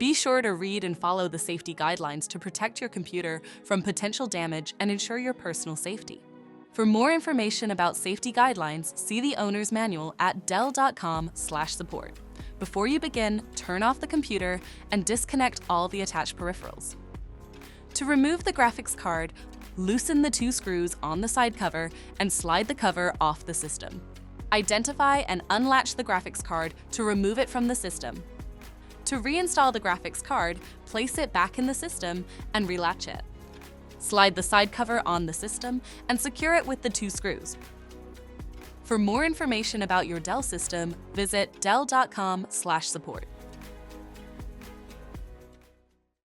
Be sure to read and follow the safety guidelines to protect your computer from potential damage and ensure your personal safety. For more information about safety guidelines, see the owner's manual at dell.com/support. Before you begin, turn off the computer and disconnect all the attached peripherals. To remove the graphics card, loosen the 2 screws on the side cover and slide the cover off the system. Identify and unlatch the graphics card to remove it from the system. To reinstall the graphics card, place it back in the system and relatch it. Slide the side cover on the system and secure it with the 2 screws. For more information about your Dell system, visit dell.com/support.